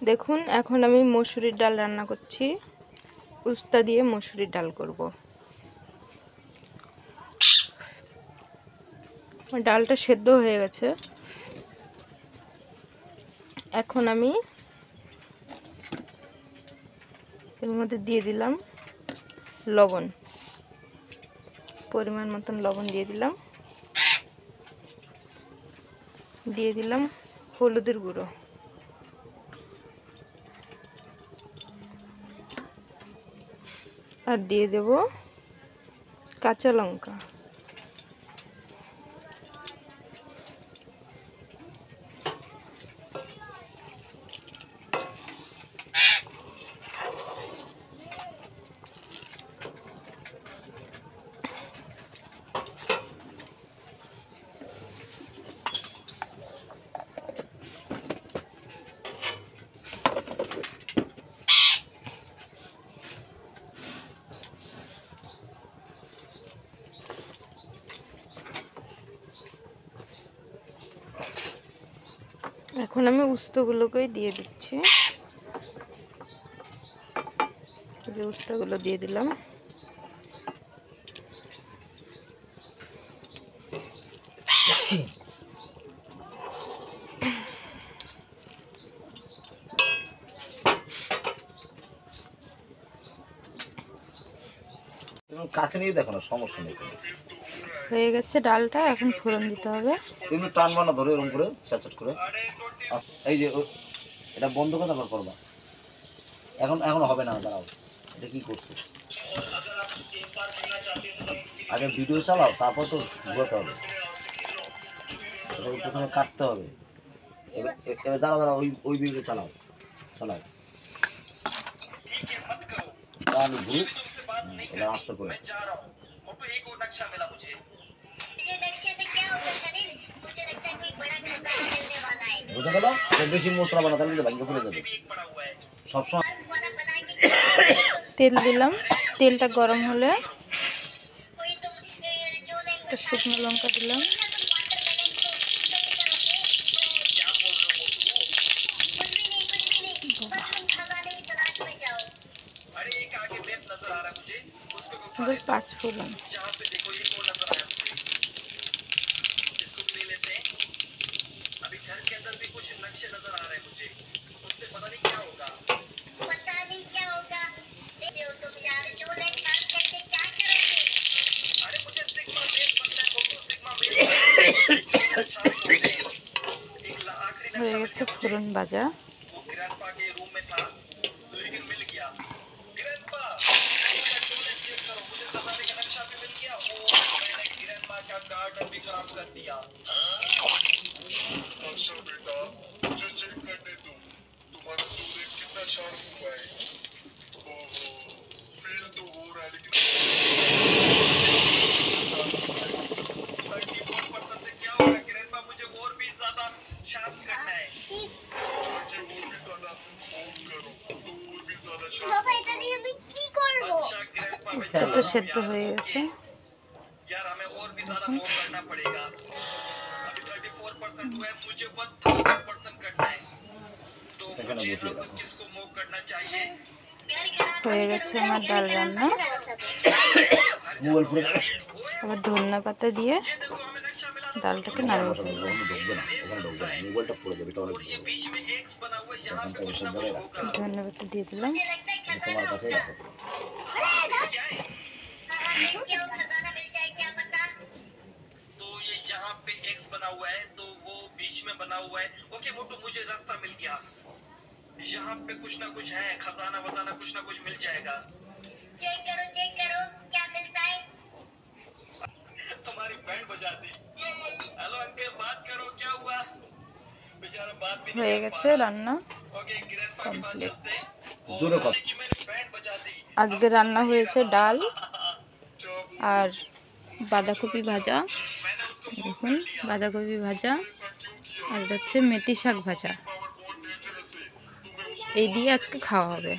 দেখুন এখন আমি মসুরির ডাল রান্না করছি, উস্তা দিয়ে মসুরির ডাল করব। ডালটা সেদ্ধ হয়ে গেছে। এখন আমি এর মধ্যে দিয়ে দিলাম লবণ, পরিমাণ মতন লবণ দিয়ে দিলাম, দিয়ে দিলাম হলুদের গুঁড়ো, আর দিয়ে দেব কাঁচা লঙ্কা। এখন আমি উস্তগুলোকেই দিয়ে দিচ্ছি, যে উস্তাগুলো দিয়ে দিলাম। কাছে নিয়ে দেখো না, সমস্যা নেই। হয়ে গেছে ডালটা, এখন ফোড়ন দিতে হবে। তুমি টানবা না, ধরে এরকম করে স্যাচেট করে। এই যে এটা বন্ধ করে তারপর করবা। এখন হবে না, দাঁড়াও। এটা কি করছো? আগে ভিডিও চালাও, তারপর তো ঘুরাতে হবে। এটা প্রথমে কাটতে হবে। এবার দাঁড়াও, ওই ভিডিও চালাও। আমি ঘুরি, এটা আস্তে করে। বুঝে গেল? বেশি মশলা বানা, তাহলে ভাঙ্গে পড়ে যাবে। সবসময় তেল দিলাম, তেলটা গরম হলে একটা শুকনো লঙ্কা দিলাম, পাঁচ ফোড়ন, হয়ে গেছে ফোড়ন ভাজা। উস্তাটা সেদ্ধ হয়ে গেছে। হয়ে গেছে আমার ডাল রান্না। আবার ধনিয়া পাতা দিয়ে ডালটাকে নামিয়ে ফেলবো। ধনিয়া পাতা দিয়ে দিলাম। यहाँ पे कुछ ना कुछ है, खजाना वजाना कुछ ना कुछ मिल जाएगा। चेक करो क्या मिलता है। तुम्हारी बैंड बजा दी। हेलो अंकल, बात करो, क्या हुआ? बेचारा बात भी হয়ে গেছে রান্না কমপ্লিট। আজকে রান্না হয়েছে ডাল আর বাঁধাকপি ভাজা। দেখুন বাঁধাকপি ভাজা, আর হচ্ছে মেথি শাক ভাজা। এই দিয়ে আজকে খাওয়া হবে।